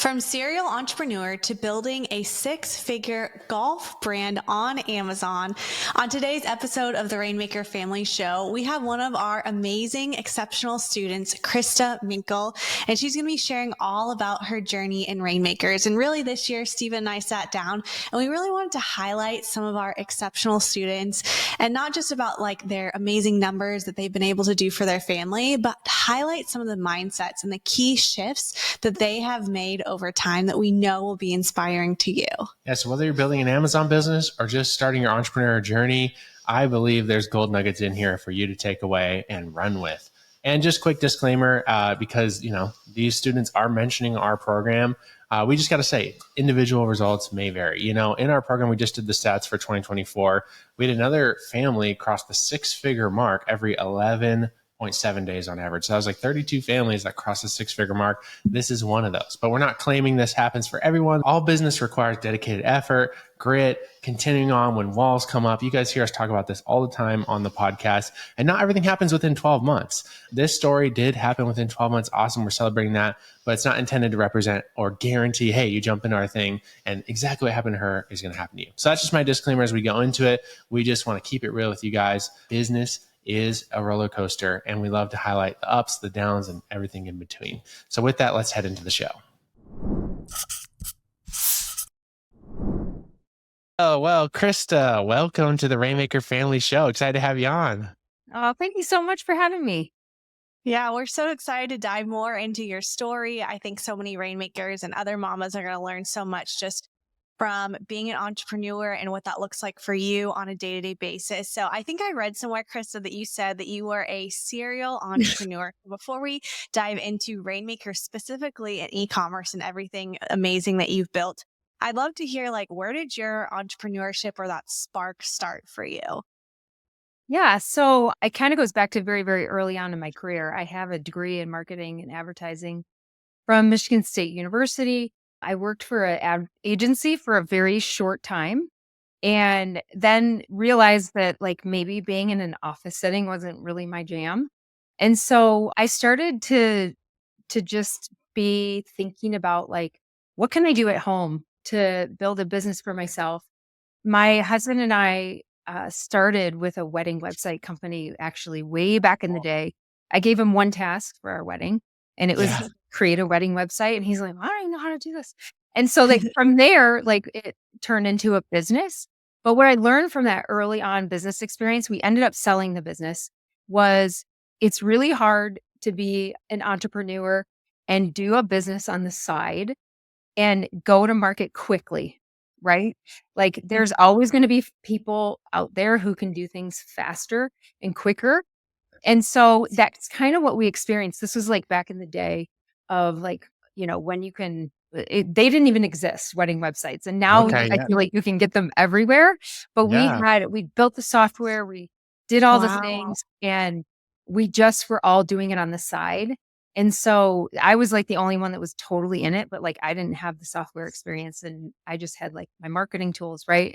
From serial entrepreneur to building a six-figure golf brand on Amazon, on today's episode of the Rainmaker Family Show, we have one of our amazing, exceptional students, Krista Meikle, and she's going to be sharing all about her journey in Rainmakers. And really this year, Steven and I sat down and we really wanted to highlight some of our exceptional students, and not just about like their amazing numbers that they've been able to do for their family, but highlight some of the mindsets and the key shifts that they have made over time that we know will be inspiring to you. Yeah, so whether you're building an Amazon business or just starting your entrepreneurial journey, I believe there's gold nuggets in here for you to take away and run with. And just quick disclaimer, because these students are mentioning our program, we just got to say individual results may vary. In our program, we just did the stats for 2024. We had another family cross the six-figure mark every 11.7 days on average. So that was like 32 families that crossed the six-figure mark. This is one of those, but we're not claiming this happens for everyone. All business requires dedicated effort, grit, continuing on when walls come up. You guys hear us talk about this all the time on the podcast, and not everything happens within 12 months. This story did happen within 12 months. Awesome. We're celebrating that, but it's not intended to represent or guarantee, hey, you jump into our thing and exactly what happened to her is going to happen to you. So that's just my disclaimer as we go into it. We just want to keep it real with you guys. Business is a roller coaster, and we love to highlight the ups, the downs, and everything in between. So with that, let's head into the show. Oh, well, Krista, welcome to the Rainmaker Family Show. Excited to have you on. Oh, thank you so much for having me. Yeah, we're so excited to dive more into your story. I think so many Rainmakers and other mamas are going to learn so much just from being an entrepreneur and what that looks like for you on a day-to-day basis. So I think I read somewhere, Krista, that you said that you were a serial entrepreneur. Before we dive into Rainmaker specifically and e-commerce and everything amazing that you've built, I'd love to hear, where did your entrepreneurship or that spark start for you? Yeah, so it kind of goes back to very, very early on in my career. I have a degree in marketing and advertising from Michigan State University. I worked for an ad agency for a very short time, and then realized that maybe being in an office setting wasn't really my jam. And so I started to just be thinking about what can I do at home to build a business for myself. My husband and I started with a wedding website company actually way back in the day. I gave him one task for our wedding, and it was create a wedding website. And he's like, I don't even know how to do this. And so from there, it turned into a business. But what I learned from that early on business experience, we ended up selling the business, was it's really hard to be an entrepreneur and do a business on the side and go to market quickly, right? There's always going to be people out there who can do things faster and quicker. And so that's kind of what we experienced. This was back in the day of when you can, they didn't even exist, wedding websites. And now I feel like you can get them everywhere. But we built the software, we did all the things, and we just were all doing it on the side. And so I was the only one that was totally in it, but I didn't have the software experience, and I just had my marketing tools, right?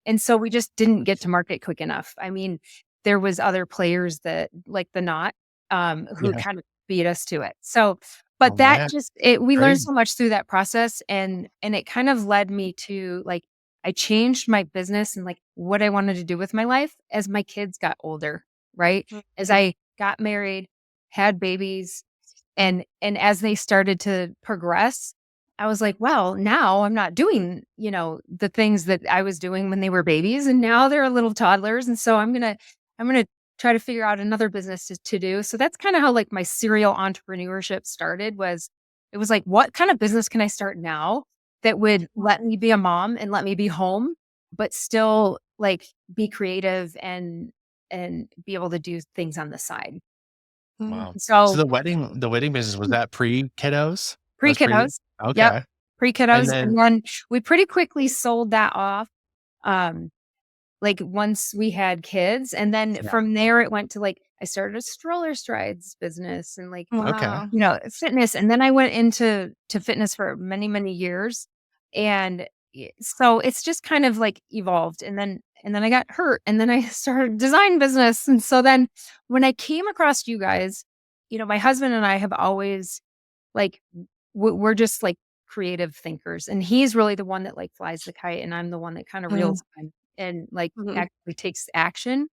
And so we just didn't get to market quick enough. I mean, there was other players that the Knot who kind of beat us to it. So, but we learned so much through that process, and it kind of led me to I changed my business and what I wanted to do with my life as my kids got older, right? Mm-hmm. As I got married, had babies, and as they started to progress, I was like, well, now I'm not doing, the things that I was doing when they were babies, and now they're little toddlers. And so I'm going to try to figure out another business to do. So that's kind of how my serial entrepreneurship started. It was what kind of business can I start now that would let me be a mom and let me be home, but still be creative and be able to do things on the side. Wow. So the wedding business, was that pre-kiddos? Pre-kiddos. Okay. Yep. Pre-kiddos. And then we pretty quickly sold that off. Once we had kids. And then from there it went to I started a stroller strides business and fitness. And then I went into fitness for many, many years. And so it's just kind of evolved. And then I got hurt, and then I started design business. And so then when I came across you guys, my husband and I have always we're just creative thinkers. And he's really the one that like flies the kite, and I'm the one that kind of Mm, reels in and like mhm, actually takes action.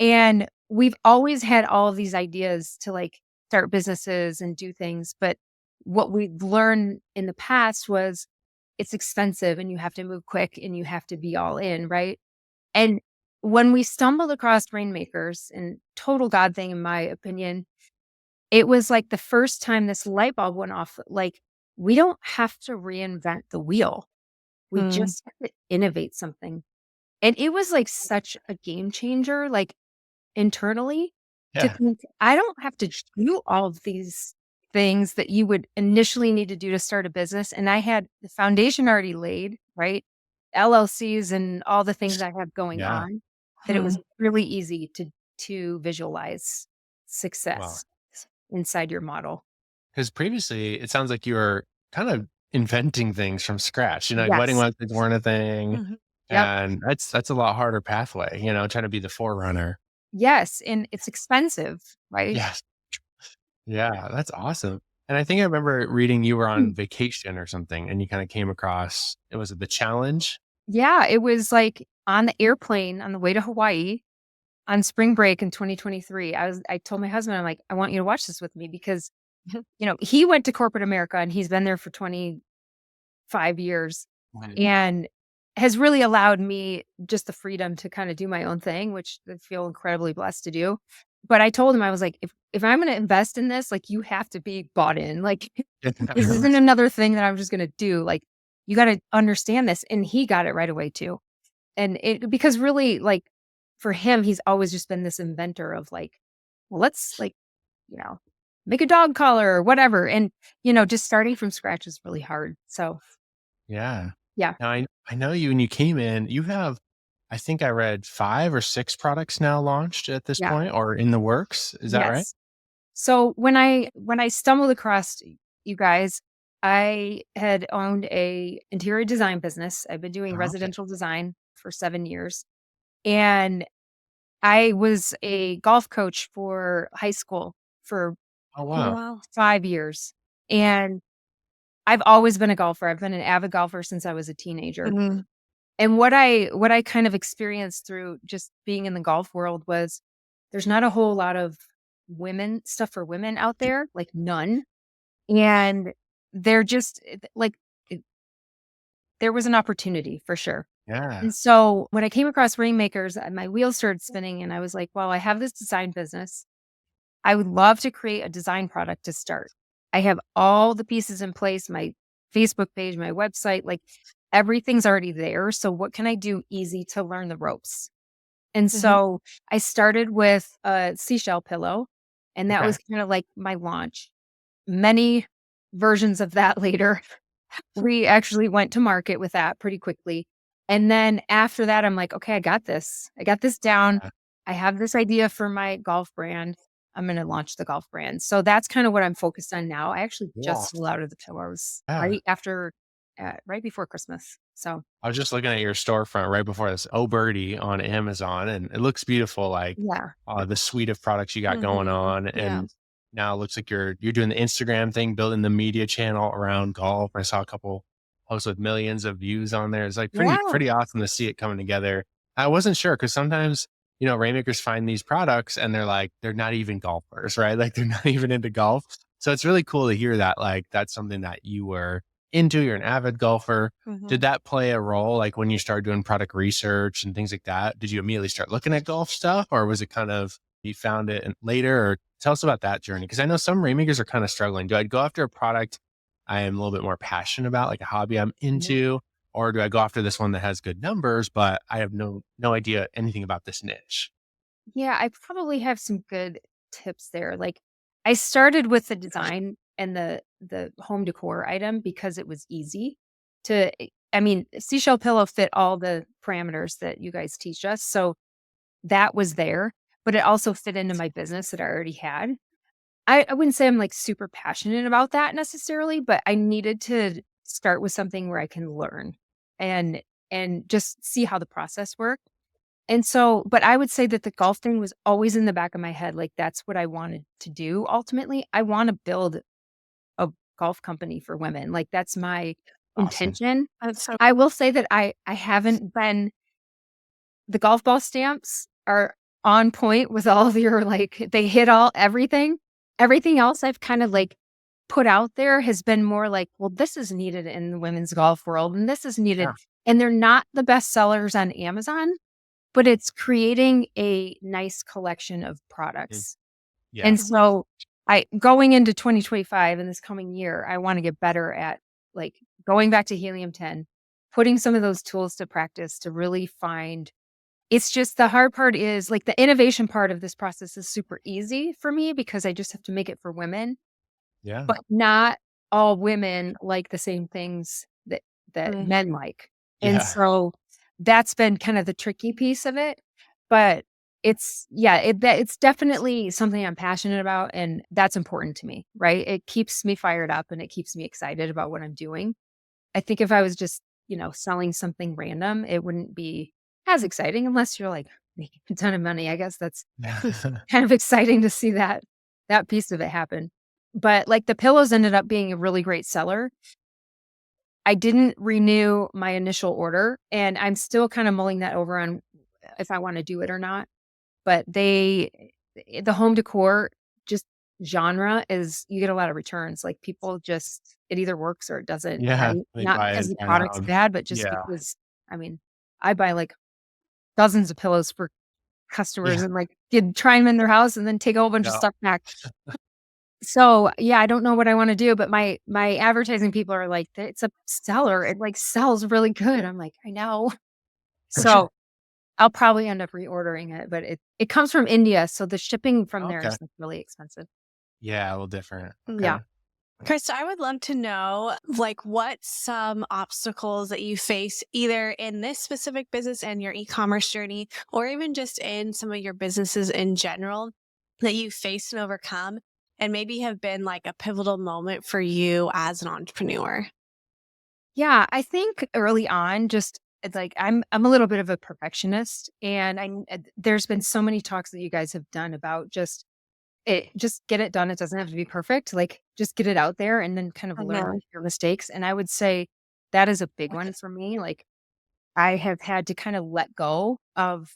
And we've always had all of these ideas to like start businesses and do things, but what we've learned in the past was it's expensive and you have to move quick and you have to be all in, right? And when we stumbled across Rainmakers, and total God thing in my opinion, it was like the first time this light bulb went off, like, we don't have to reinvent the wheel. We mm, just have to innovate something. And it was like such a game changer, like internally, to Yeah. think, I don't have to do all of these things that you would initially need to do to start a business. And I had the foundation already laid, right? LLCs and all the things I have going Yeah. on, that it was mm, really easy to visualize Well, success inside your model. because previously it sounds like you were kind of inventing things from scratch. Like wedding Yes. websites weren't a thing, mhm, Yep. and that's a lot harder pathway. Trying to be the forerunner. Yes, and it's expensive, right? Yes. Yeah, that's awesome. And I think I remember reading you were on Mm. vacation or something, and you kind of came across it was the challenge. Yeah, it was like on the airplane on the way to Hawaii on spring break in 2023. I told my husband, I'm like, "I want you to watch this with me," because, he went to corporate America and he's been there for 25 years Right. and has really allowed me just the freedom to kind of do my own thing, which I feel incredibly blessed to do. But I told him, I was like, if I'm gonna invest in this, like, you have to be bought in. Like, this isn't another thing that I'm just gonna do. Like, you gotta understand this. And he got it right away too. And it because really, like, for him, he's always just been this inventor of like, well, let's like, you know, make a dog collar or whatever. And, just starting from scratch is really hard. So Yeah. yeah. Now I know you when you came in, you have I think I read 5 or 6 products now launched at this Yeah. point or in the works. Is that right? Yes. So when I stumbled across you guys, I had owned a interior design business. I've been doing Oh, okay. residential design for 7 years. And I was a golf coach for high school for Oh, oh, wow. wow. 5 years. And I've always been a golfer. I've been an avid golfer since I was a teenager. Mhm, And what I kind of experienced through just being in the golf world was there's not a whole lot of women stuff for women out there, like none. And they're just like it- there was an opportunity for sure. Yeah. And so when I came across Rainmakers, my wheels started spinning and I was like, well, I have this design business. I would love to create a design product to start. I have all the pieces in place, my Facebook page, my website, like everything's already there. So what can I do easy to learn the ropes? And mhm, so I started with a seashell pillow, and that Okay. was kind of like my launch. Many versions of that later. We actually went to market with that pretty quickly. And then after that, I'm like, okay, I got this. I got this down. Yeah. I have this idea for my golf brand. I'm going to launch the golf brand. So that's kind of what I'm focused on now. I actually Cool. just flew out of the pillows Yeah. right before Christmas. So I was just looking at your storefront right before this, Oberti on Amazon, and it looks beautiful, like, yeah, the suite of products you got going mhm, on, yeah, and now it looks like you're doing the Instagram thing, building the media channel around golf. I saw a couple posts with millions of views on there. It's, like, pretty yeah, pretty awesome to see it coming together. I wasn't sure because sometimes, rainmakers find these products and they're like, they're not even golfers, right? Like, they're not even into golf. So it's really cool to hear that, like, that's something that you were into. You're an avid golfer. Did mhm. that play a role, like, when you started doing product research and things like that? Did you immediately start looking at golf stuff, or was it kind of you found it later? Or tell us about that journey, because I know some rainmakers are kind of struggling. Do I go after a product I am a little bit more passionate about, like a hobby I'm mhm. into, or do I go after this one that has good numbers, but I have no idea anything about this niche? Yeah, I probably have some good tips there. Like I started with the design and the home decor item because it was easy I mean, seashell pillow fit all the parameters that you guys teach us. So that was there, but it also fit into my business that I already had. I wouldn't say I'm like super passionate about that necessarily, but I needed to start with something where I can learn and and just see how the process worked. And so but I would say that the golf thing was always in the back of my head, like, that's what I wanted to do ultimately. I wanna build a golf company for women. Like that's my Awesome. intention. That's so I will say that I haven't been, the golf ball stamps are on point with all of your, like, they hit everything. Everything else I've kind of like put out there has been more like, well, this is needed in the women's golf world and this is needed. Yeah. And they're not the best sellers on Amazon, but it's creating a nice collection of Mm. products. Yeah. And so I going into 2025 in this coming year, I want to get better at like going back to helium 10, putting some of those tools to practice to really find, it's just the hard part is like the innovation part of this process is super easy for me because I just have to make it for women, Yeah. but not all women like the same things that Mm. men like. And Yeah. so that's been kind of the tricky piece of it. But it's definitely something I'm passionate about and that's important to me, right? It keeps me fired up and it keeps me excited about what I'm doing. I think if I was just, selling something random, it wouldn't be as exciting unless you're like making a ton of money. I guess that's kind of exciting to see that piece of it happen. But like the pillows ended up being a really great seller. I didn't renew my initial order and I'm still kind of mulling that over on if I want to do it or not. But the home decor just genre is you get a lot of returns. Like people just, it either works or it doesn't. Yeah. And They not buy because it the on product's bad, but just Yeah. because, I mean, I buy like dozens of pillows for customers Yeah. and like you'd try them in their house and then take a whole bunch of Yeah. stuff back. So yeah, I don't know what I want to do, but my advertising people are like, it's a seller. It like sells really good. I'm like, I know. For sure. So I'll probably end up reordering it, but it comes from India, so the shipping from there Okay. is like really expensive. Yeah. A little different. Yeah. Okay. Krista, I would love to know, like, what some obstacles that you face either in this specific business and your e-commerce journey, or even just in some of your businesses in general that you faced and overcome, and maybe have been like a pivotal moment for you as an entrepreneur. Yeah, I think early on, just it's like I'm a little bit of a perfectionist, and there's been so many talks that you guys have done about just get it done. It doesn't have to be perfect. Like just get it out there and then kind of learn Mhm. your mistakes. And I would say that is a big one for me. Like I have had to kind of let go of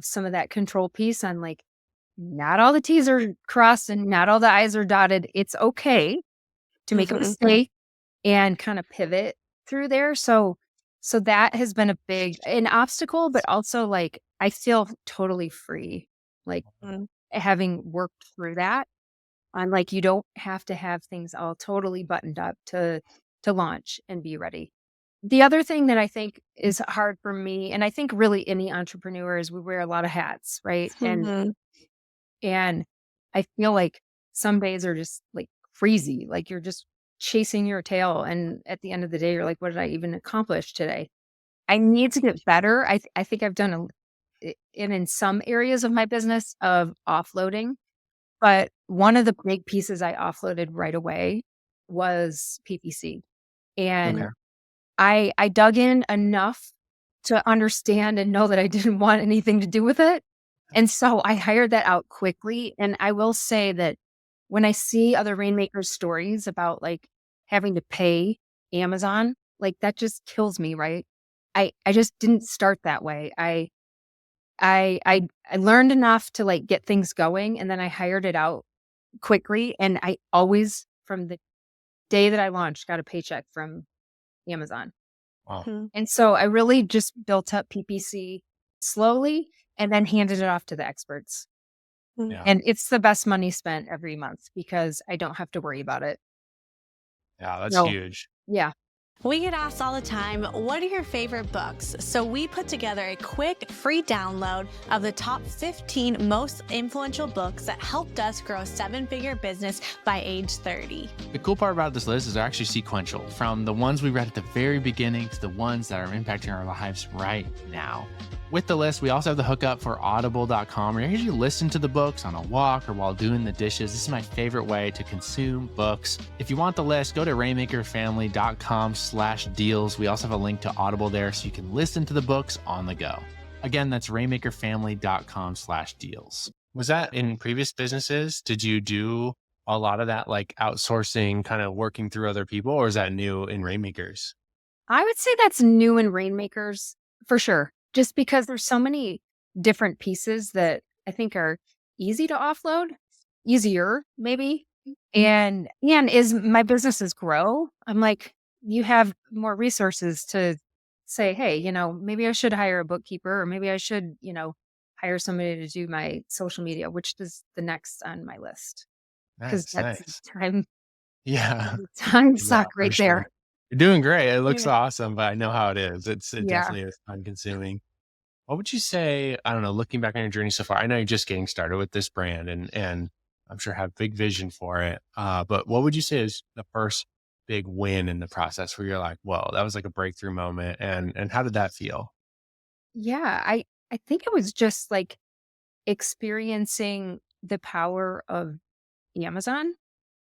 some of that control piece on like not all the T's are crossed and not all the I's are dotted. It's okay to make a Mhm. mistake and kind of pivot through there. So that has been an obstacle, but also like I feel totally free, like Mhm. having worked through that. And like you don't have to have things all totally buttoned up to launch and be ready. The other thing that I think is hard for me, and I think really any entrepreneur is we wear a lot of hats, right? Mhm. And I feel like some days are just like crazy. Like you're just chasing your tail. And at the end of the day, you're like, what did I even accomplish today? I need to get better. I think I've done in some areas of my business of offloading, but one of the big pieces I offloaded right away was PPC. Okay. And I dug in enough to understand and know that I didn't want anything to do with it. And so I hired that out quickly. And I will say that when I see other Rainmakers stories about like having to pay Amazon, like that just kills me, right? I just didn't start that way. I learned enough to like get things going and then I hired it out quickly. And I always from the day that I launched got a paycheck from Amazon. Wow. Mhm. And so I really just built up PPC slowly and then handed it off to the experts. Mhm. Yeah. And it's the best money spent every month because I don't have to worry about it. Yeah. That's So, huge. yeah. We get asked all the time, what are your favorite books? So we put together a quick free download of the top 15 most influential books that helped us grow a 7-figure business by age 30. The cool part about this list is they're actually sequential from the ones we read at the very beginning to the ones that are impacting our lives right now. With the list, we also have the hookup for audible.com where you usually listen to the books on a walk or while doing the dishes. This is my favorite way to consume books. If you want the list, go to rainmakerfamily.com/deals. We also have a link to Audible there so you can listen to the books on the go. Again, that's rainmakerfamily.com/deals. Was that in previous businesses? Did you do a lot of that like outsourcing, kind of working through other people, or is that new in Rainmakers? I would say that's new in Rainmakers for sure. Just because there's so many different pieces that I think are easy to offload, easier maybe. And as my businesses grow, I'm like, you have more resources to say, hey, maybe I should hire a bookkeeper, or maybe I should, hire somebody to do my social media, which is the next on my list. Because Nice, that's nice. time Yeah. time Yeah, suck for right sure. there. You're doing great. It looks Yeah. awesome, but I know how it is. It Yeah. definitely is time consuming. What would you say, I don't know, looking back on your journey so far, I know you're just getting started with this brand and I'm sure have big vision for it. But what would you say is the first big win in the process where you're like, whoa, that was like a breakthrough moment and how did that feel? Yeah, I think it was just, like, experiencing the power of Amazon.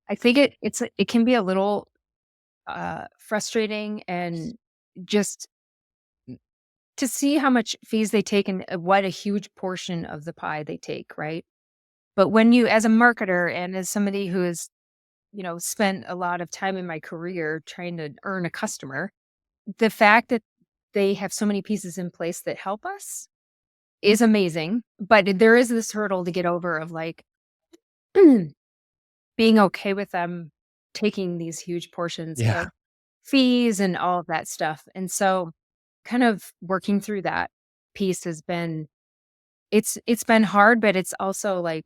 I think it can be a little, frustrating, and just to see how much fees they take, and, what a huge portion of the pie they take, right? But when you, as a marketer and as somebody who has, spent a lot of time in my career trying to earn a customer, the fact that they have so many pieces in place that help us is amazing, but there is this hurdle to get over of, like, being okay with them taking these huge portions Yeah. of fees and all of that stuff, and so, kind of working through that piece has been, it's been hard, but it's also, like,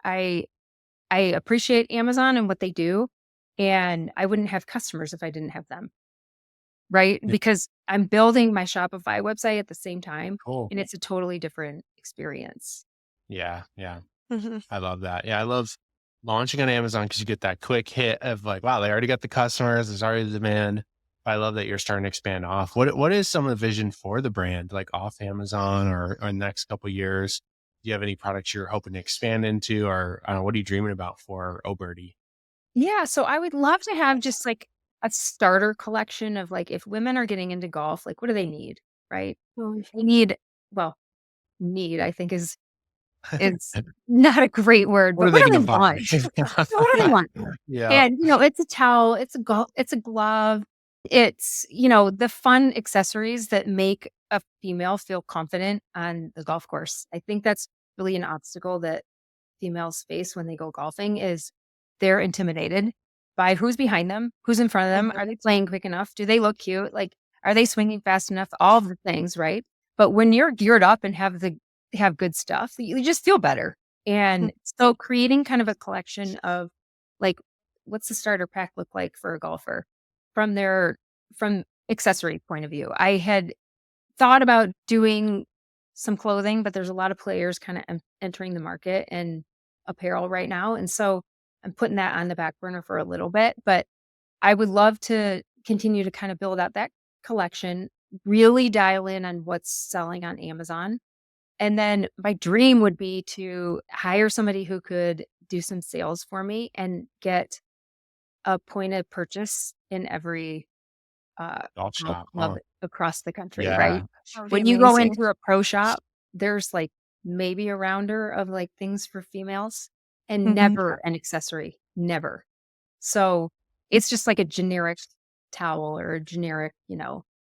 I I appreciate Amazon and what they do, and I wouldn't have customers if I didn't have them, right? Yeah. Because I'm building my Shopify website at the same time, Cool. and it's a totally different experience. Yeah. Yeah. Mhm. I love that. Yeah, I love launching on Amazon because you get that quick hit of like, wow, they already got the customers, there's already the demand. I love that you're starting to expand off. What is some of the vision for the brand, like off Amazon or in the next couple of years? Do you have any products you're hoping to expand into, or I don't know, what are you dreaming about for Oberti? Yeah, so I would love to have just, like, a starter collection of, like, if women are getting into golf, like, what do they need, right? Well, they need, well, need, I think is not a great word, What but are what they do gonna they buy? want? What do they want? Yeah, And, it's a towel, it's a glove, it's, the fun accessories that make a female feel confident on the golf course. I think that's really an obstacle that females face when they go golfing is they're intimidated by who's behind them, who's in front of them. Are they playing quick enough? Do they look cute? Like, are they swinging fast enough? All of the things, right? But when you're geared up and have good stuff, you just feel better. And so creating kind of a collection of, like, what's the starter pack look like for a golfer from their from accessory point of view. I had thought about doing some clothing, but there's a lot of players kinda entering the market in apparel right now, and so I'm putting that on the back burner for a little bit, but I would love to continue to kinda build out that collection, really dial in on what's selling on Amazon, and then my dream would be to hire somebody who could do some sales for me and get a point of purchase in every golf golf shop, club huh? across the country, Yeah, right? That would be When you go amazing. into a pro shop, there's, like, maybe a rounder of, like, things for females and Mhm. never an accessory, never. So, it's just like a generic towel or a generic,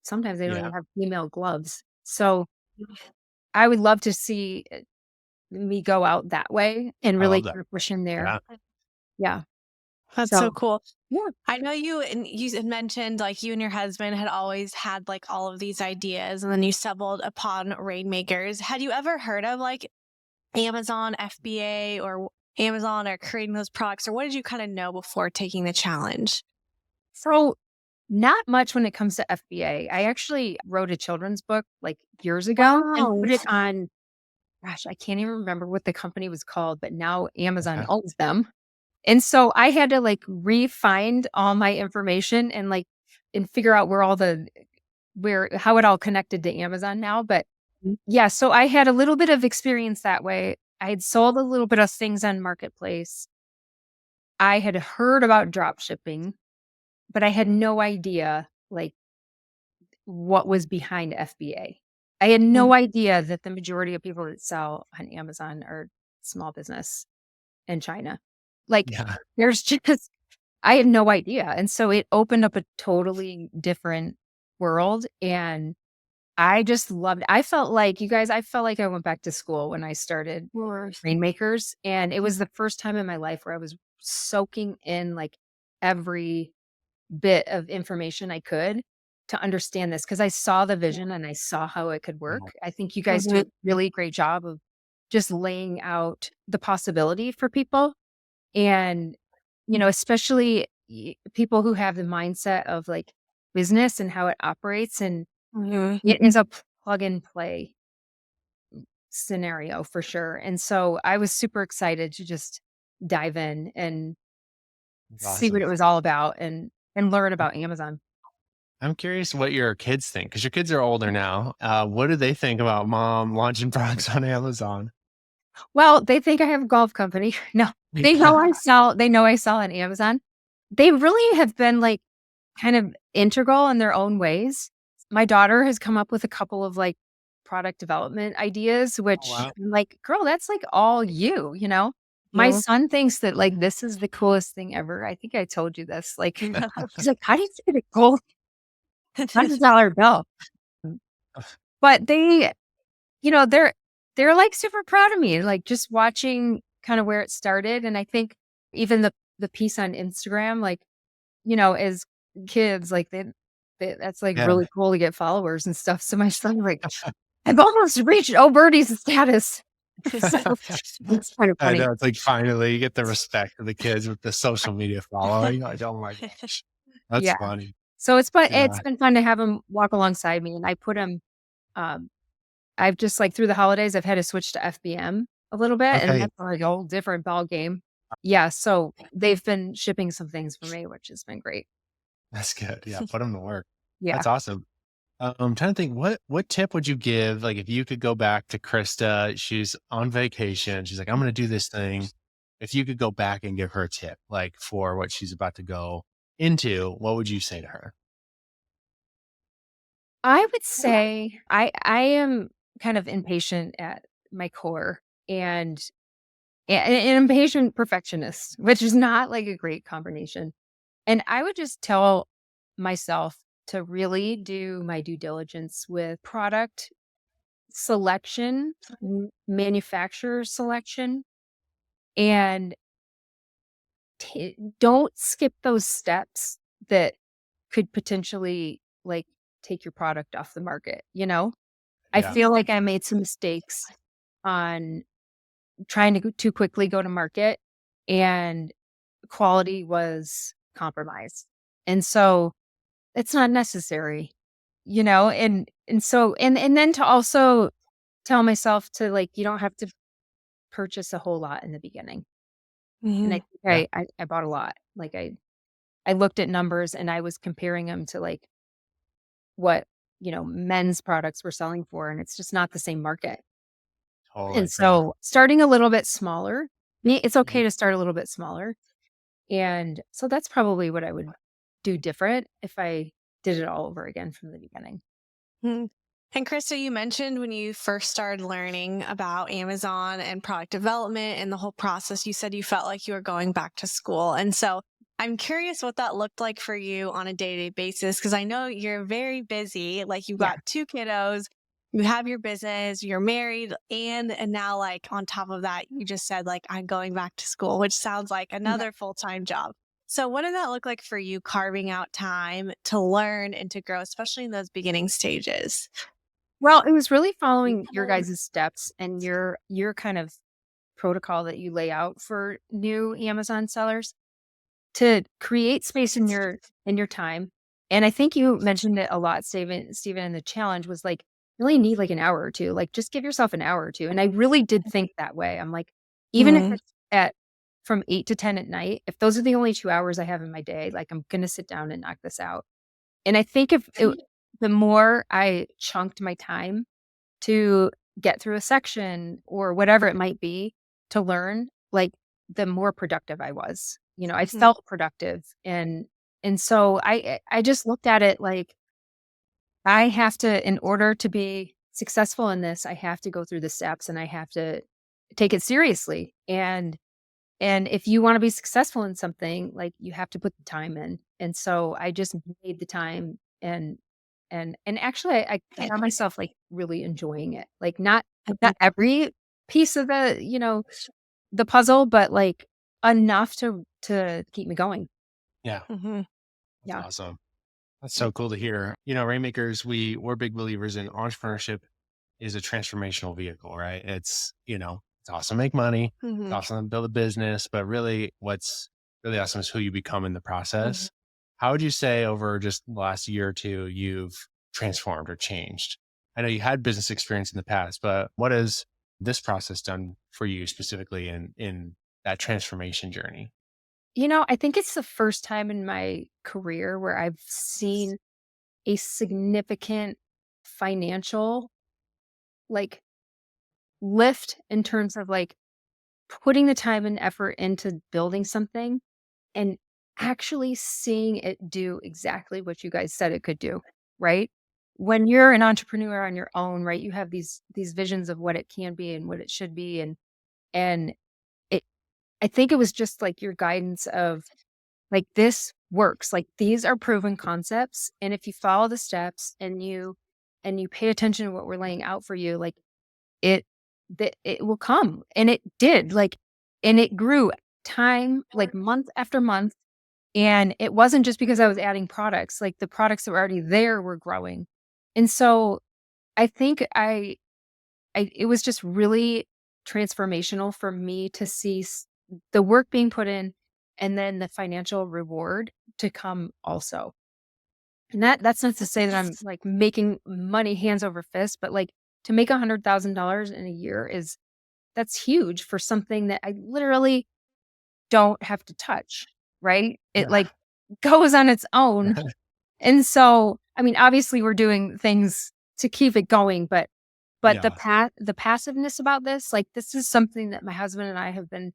sometimes they don't yeah, even have female gloves. So, I would love to see, me go out that way and I really love that. kind of push in there. Yeah, Yeah. That's so So, cool. yeah. I know you had mentioned like you and your husband had always had like all of these ideas and then you stumbled upon Rainmakers. Had you ever heard of like Amazon FBA or Amazon or creating those products or what did you kind of know before taking the challenge? So, not much when it comes to FBA. I actually wrote a children's book, like, years ago and Wow. put it on, gosh, I can't even remember what the company was called, but now Amazon okay. owns them. And so I had to, like, re-find all my information and, like, and figure out where how it all connected to Amazon now, but yeah, so I had a little bit of experience that way. I had sold a little bit of things on Marketplace. I had heard about drop shipping, but I had no idea, like, what was behind FBA. I had Mm. no idea that the majority of people that sell on Amazon are small business in China. Like, Yeah. there's just I had no idea, and so it opened up a totally different world, and I just loved I felt like you guys, I felt like I went back to school when I started Course. Rainmakers, and it was the first time in my life where I was soaking in, like, every bit of information I could to understand this because I saw the vision and I saw how it could work. I think you guys do a Mhm. really great job of just laying out the possibility for people and, especially people who have the mindset of like business and how it operates. And Mhm. it is a plug and play scenario for sure. And so I was super excited to just dive in and That's see what awesome. it was all about and learn about Amazon. I'm curious what your kids think because your kids are older now. What do they think about mom launching products on Amazon? Well, they think I have a golf company. No, Yeah. they know I sell on Amazon. They really have been, like, kind of integral in their own ways. My daughter has come up with a couple of, like, product development ideas, Oh, which wow. I'm like, "Girl, that's, like, all you," you know? My Yeah. son thinks that, like, this is the coolest thing ever. I think I told you this, like, he's like, "How do you get a gold $100 bill?" But they're, like, super proud of me, like, just watching kinda where it started, and I think even the piece on Instagram, like, as kids, like, that's, like, Yeah. really cool to get followers and stuff, so my son's like, "I've almost reached Oberti's status." So, it's kind of I funny. know. It's like finally you get the respect of the kids with the social media following. Like, oh my gosh. That's Yeah. funny. So, it's Yeah. been fun to have him walk alongside me, and I put him, um I've just, like, through the holidays, I've had to switch to FBM a little bit, and Okay. that's like a whole different ball game. Yeah, so they've been shipping some things for me, which has been great. That's good. Yeah. Put them to work. Yeah. That's awesome. I'm trying to think what tip would you give? Like if you could go back to Krista, she's on vacation. She's like, I'm going to do this thing. If you could go back and give her a tip, like for what she's about to go into, what would you say to her? I would say I am kind of impatient at my core and an impatient perfectionist, which is not, like, a great combination, and I would just tell myself to really do my due diligence with product selection, manufacturer selection, and don't skip those steps that could potentially, like, take your product off the market, you know? I Yeah. feel like I made some mistakes on trying to go too quickly go to market, and quality was compromised. And so it's not necessary, and then to also tell myself to, like, you don't have to purchase a whole lot in the beginning. And I Mhm. think Yeah. I bought a lot. Like, I looked at numbers and I was comparing them to, like, what, men's products were selling for, and it's just not the same market. And Totally. Yeah. so starting a little bit smaller, it's Mhm. okay to start a little bit smaller. And so that's probably what I would do different if I did it all over again from the beginning. Mhm. And Krista, you mentioned when you first started learning about Amazon and product development and the whole process, you said you felt like you were going back to school. And so I'm curious what that looked like for you on a day to day basis, because I know you're very busy. Like you've Yeah. got two kiddos, you have your business, you're married, and now like on top of that, you just said like I'm going back to school, which sounds like Yeah. another full time job. So, what did that look like for you carving out time to learn and to grow, especially in those beginning stages? Well, it was really following your guys' steps and your kind of protocol that you lay out for new Amazon sellers to create space in your time. And I think you mentioned it a lot, Steven, in the challenge was like, you really need like an hour or two. Like just give yourself an hour or two. And I really did think that way. I'm like, even if Mhm. it's at from 8 to 10 at night, if those are the only 2 hours I have in my day, like I'm gonna sit down and knock this out. And I think if the more I chunked my time to get through a section or whatever it might be to learn, like, the more productive I was. I Mhm. felt productive, and so I just looked at it like, I have to in order to be successful in this, I have to go through the steps and I have to take it seriously, and And if you want to be successful in something, like you have to put the time in. And so I just made the time and actually I found myself like really enjoying it. Like not every piece of the puzzle, but like enough to keep me going. Yeah. Mm-hmm. That's Yeah. awesome. That's so cool to hear. Rainmakers, we're big believers in entrepreneurship is a transformational vehicle, right? It's awesome to make money. It's Mm-hmm. awesome to build a business, but really what's really awesome is who you become in the process. How would you say over just the last year or two, you've transformed or changed? I know you had business experience in the past, but what has this process done for you specifically in that transformation journey? I think it's the first time in my career where I've seen a significant financial like lift in terms of like putting the time and effort into building something and actually seeing it do exactly what you guys said it could do, right? When you're an entrepreneur on your own, right, you have these visions of what it can be and what it should be and it I think it was just like your guidance of like this works. Like these are proven concepts and if you follow the steps and you pay attention to what we're laying out for you, like it that it will come, and it did, like and it grew time like month after month, and it wasn't just because I was adding products, like, the products that were already there were growing, and so I think I it was just really transformational for me to see the work being put in and then the financial reward to come also. And that's not to say that I'm, like, making money hands over fist, but, like, to make $100,000 in a year is that's huge for something that I literally don't have to touch, right? It, Yeah. like, goes on its own. And so, I mean, obviously, we're doing things to keep it going, but Yeah. the passiveness about this, like, this is something that my husband and I have been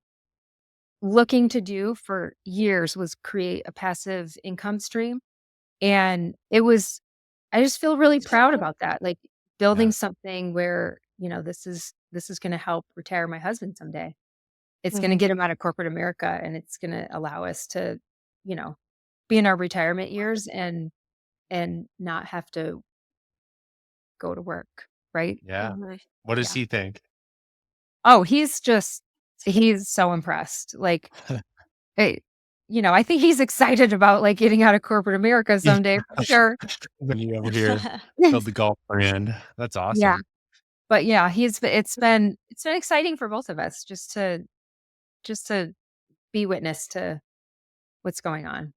looking to do for years was create a passive income stream. And it was I just feel really proud about that, like, building Yeah. something where, this is gonna help retire my husband someday. It's gonna Mm-hmm. get him out of corporate America, and it's gonna allow us to, you know, be in our retirement years and not have to go to work, right? Yeah. Mm-hmm. What does Yeah. he think? Oh, he's so impressed, like, hey, I think he's excited about, like, getting out of corporate America Yeah. someday for sure. When you over here build the golf brand. That's Yeah. awesome. But yeah, it's been exciting for both of us just to be witness to what's going on.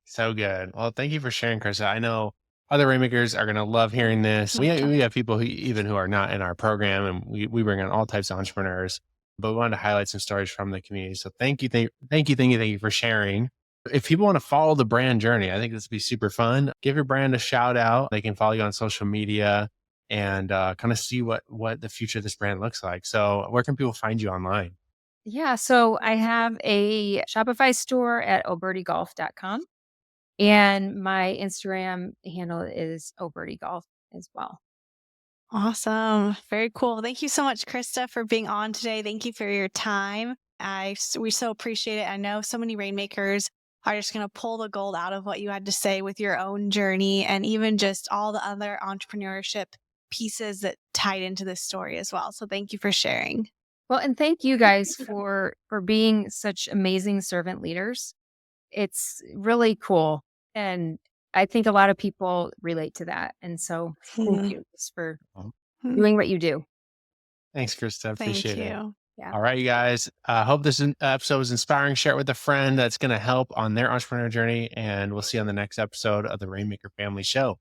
So good. Well, thank you for sharing, Krista. I know other Rainmakers are going to love hearing this. We have people who are not in our program, and we bring on all types of entrepreneurs, but we wanted to highlight some stories from the community. So thank you for sharing. If people want to follow the brand journey, I think this would be super fun. Give your brand a shout out. They can follow you on social media and kind of see what the future of this brand looks like. So where can people find you online? Yeah, so I have a Shopify store at obertigolf.com, and my Instagram handle is obertigolf as well. Awesome. Very cool. Thank you so much, Krista, for being on today. Thank you for your time. We so appreciate it. I know so many rainmakers are just going to pull the gold out of what you had to say with your own journey and even just all the other entrepreneurship pieces that tied into this story as well. So thank you for sharing. Well, and thank you guys for being such amazing servant leaders. It's really cool, and I think a lot of people relate to that. And so, thank Mhm. you just for Well, doing what you do. thanks, Krista. Thank Appreciate it. you. Yeah. All right, you guys. Hope this episode was inspiring. Share it with a friend that's going to help on their entrepreneur journey. And we'll see you on the next episode of the Rainmaker Family Show.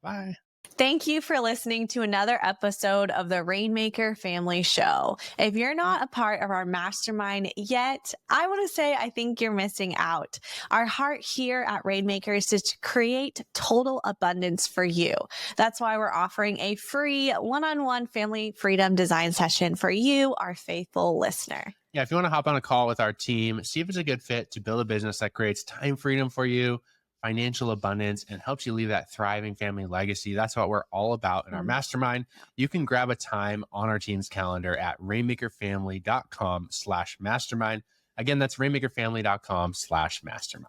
Bye. Thank you for listening to another episode of the Rainmaker Family Show. If you're not a part of our mastermind yet, I want to say I think you're missing out. Our heart here at Rainmakers is to create total abundance for you. That's why we're offering a free one-on-one family freedom design session for you, our faithful listener. Yeah, if you want to hop on a call with our team, see if it's a good fit to build a business that creates time freedom for you, financial abundance and helps you leave that thriving family legacy. That's what we're all about in our mastermind. You can grab a time on our team's calendar at rainmakerfamily.com/mastermind. Again, that's rainmakerfamily.com/mastermind.